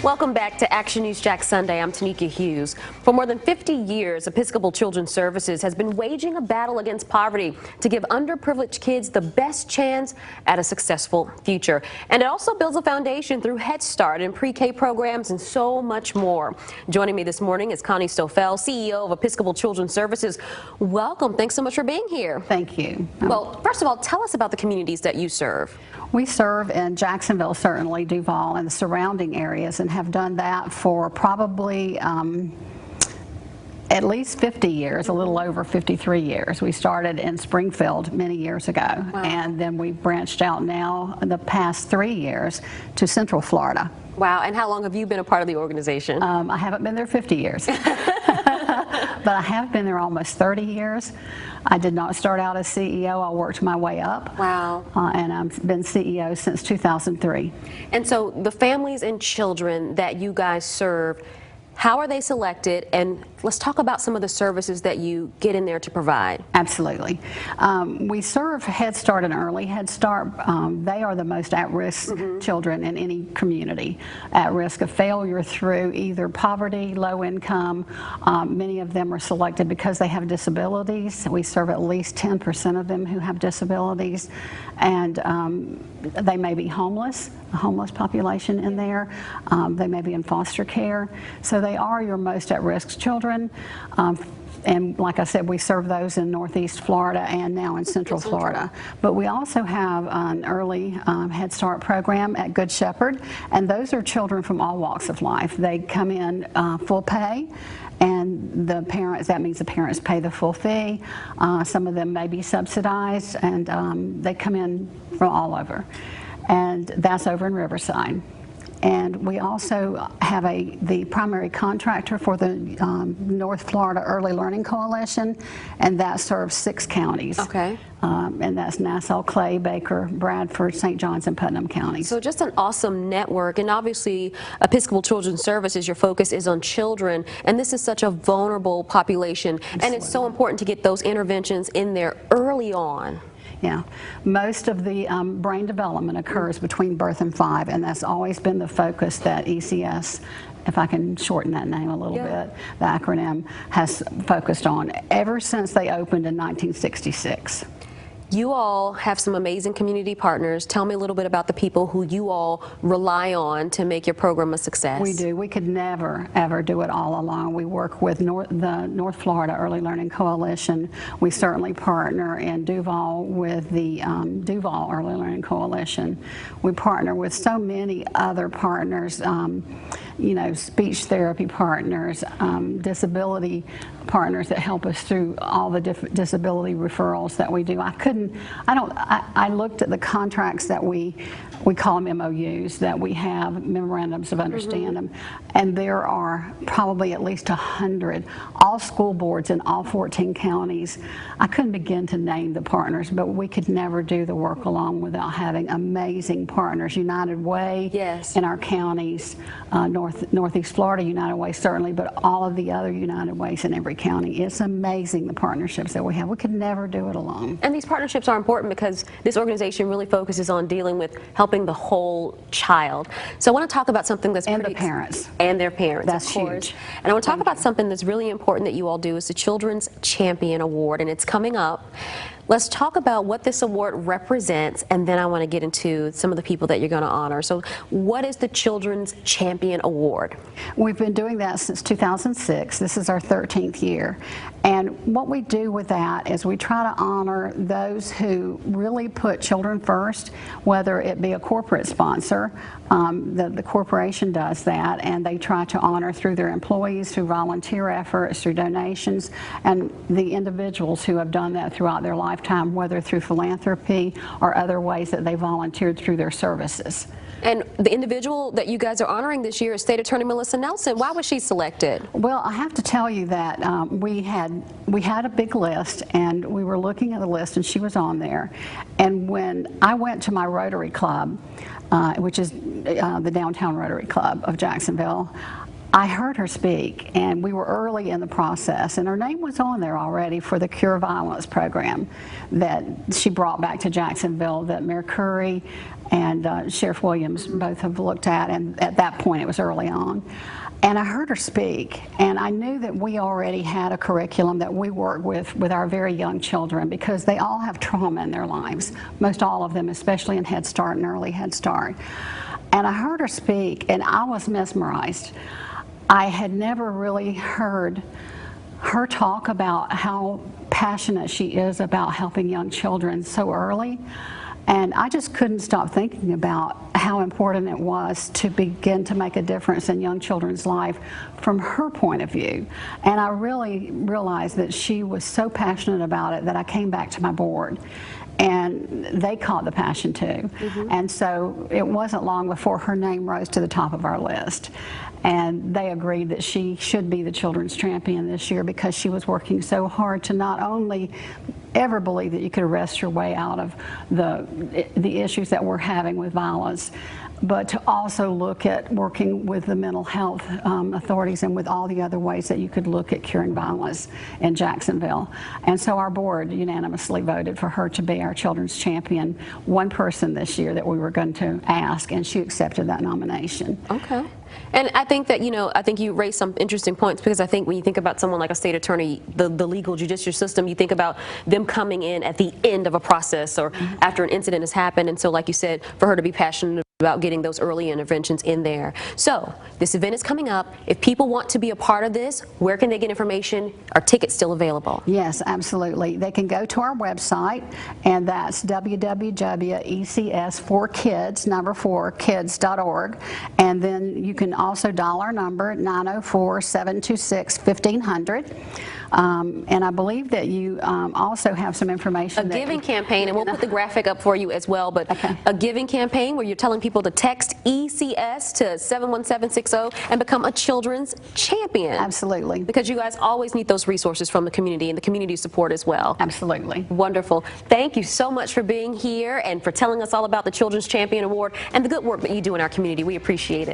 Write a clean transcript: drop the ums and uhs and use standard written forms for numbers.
Welcome back to Action News Jax Sunday. I'm Tenikka Hughes. For more than 50 years, Episcopal Children's Services has been waging a battle against poverty to give underprivileged kids the best chance at a successful future. And it also builds a foundation through Head Start and pre-K programs and so much more. Joining me this morning is Connie Stoffel, CEO of Episcopal Children's Services. Welcome. Thanks so much for being here. Thank you. Well, first of all, tell us about the communities that you serve. We serve in Jacksonville, certainly, Duval, and the surrounding areas, and have done that for probably at least 50 years, a little over 53 years. We started in Springfield many years ago, and then we branched out now in the past 3 years to Central Florida. Wow, and how long have you been a part of the organization? I haven't been there 50 years, but I have been there almost 30 years. I did not start out as CEO. I worked my way up. Wow. And I've been CEO since 2003. And so the families and children that you guys serve, how are they selected? And let's talk about some of the services that you get in there to provide. Absolutely. We serve Head Start and Early Head Start. They are the most at-risk children in any community, at risk of failure through either poverty, low income. Many of them are selected because they have disabilities. We serve at least 10% of them who have disabilities, and they may be homeless, a homeless population in there. They may be in foster care. So they are your most at-risk children. And like I said, we serve those in Northeast Florida and now in Central Florida. But we also have an early Head Start program at Good Shepherd, and those are children from all walks of life. They come in full pay, and the parents, that means the parents pay the full fee. Some of them may be subsidized, and they come in from all over. And that's over in Riverside. And we also have the primary contractor for the North Florida Early Learning Coalition, and that serves 6 counties. Okay. And that's Nassau, Clay, Baker, Bradford, St. Johns, and Putnam counties. So just an awesome network. And obviously, Episcopal Children's Services, your focus is on children, and this is such a vulnerable population. Absolutely. And it's so important to get those interventions in there early on. Yeah, most of the brain development occurs between birth and 5, and that's always been the focus that ECS, if I can shorten that name a little bit, the acronym, has focused on ever since they opened in 1966. You all have some amazing community partners. Tell me a little bit about the people who you all rely on to make your program a success. We do. We could never, ever do it all alone. We work with the North Florida Early Learning Coalition. We certainly partner in Duval with the Duval Early Learning Coalition. We partner with so many other partners, you know, speech therapy partners, disability partners that help us through all the different disability referrals that we do. I looked at the contracts that we call them MOUs, that we have, memorandums of understanding, and there are probably at least 100, all school boards in all 14 counties. I couldn't begin to name the partners, but we could never do the work alone without having amazing partners. United Way in our counties, Northeast Florida United Way certainly, but all of the other United Ways in every county. It's amazing the partnerships that we have. We could never do it alone. And these partnerships are important because this organization really focuses on dealing with helping the whole child. So I want to talk about something that's and the parents. And their parents, that's of course. Huge. And I want to talk about something that's really important that you all do is the Children's Champion Award, and it's coming up. Let's talk about what this award represents, and then I want to get into some of the people that you're going to honor. So what is the Children's Champion Award? We've been doing that since 2006. This is our 13th year. And what we do with that is we try to honor those who really put children first, whether it be a corporate sponsor. The corporation does that, and they try to honor through their employees, through volunteer efforts, through donations, and the individuals who have done that throughout their lifetime, whether through philanthropy or other ways that they volunteered through their services. And the individual that you guys are honoring this year is State Attorney Melissa Nelson. Why was she selected? Well, I have to tell you that we had a big list, and we were looking at the list, and she was on there. And when I went to my Rotary Club, which is the Downtown Rotary Club of Jacksonville, I heard her speak, and we were early in the process, and her name was on there already for the Cure Violence program that she brought back to Jacksonville that Mayor Curry and Sheriff Williams both have looked at, and at that point it was early on. And I heard her speak, and I knew that we already had a curriculum that we work with our very young children, because they all have trauma in their lives, most all of them, especially in Head Start and early Head Start. And I heard her speak, and I was mesmerized. I had never really heard her talk about how passionate she is about helping young children so early. And I just couldn't stop thinking about how important it was to begin to make a difference in young children's life from her point of view. And I really realized that she was so passionate about it that I came back to my board. And they caught the passion too. And so it wasn't long before her name rose to the top of our list. And they agreed that she should be the children's champion this year, because she was working so hard to not only ever believe that you could arrest your way out of the issues that we're having with violence, but to also look at working with the mental health authorities and with all the other ways that you could look at curing violence in Jacksonville. And so our board unanimously voted for her to be our children's champion, one person this year that we were going to ask, and she accepted that nomination. Okay. And I think that, I think you raised some interesting points, because I think when you think about someone like a state attorney, the legal judicial system, you think about them coming in at the end of a process or after an incident has happened. And so, like you said, for her to be passionate about getting those early interventions in there. So this event is coming up. If people want to be a part of this, where can they get information? Are tickets still available? Yes, absolutely. They can go to our website, and that's www.ecs4kids.org, and then you can also dial our number 904-726-1500. And I believe that you also have some information. A giving campaign, and we'll put the graphic up for you as well, but a giving campaign where you're telling people to text ECS to 71760 and become a children's champion. Absolutely. Because you guys always need those resources from the community and the community support as well. Absolutely. Wonderful. Thank you so much for being here and for telling us all about the Children's Champion Award and the good work that you do in our community. We appreciate it.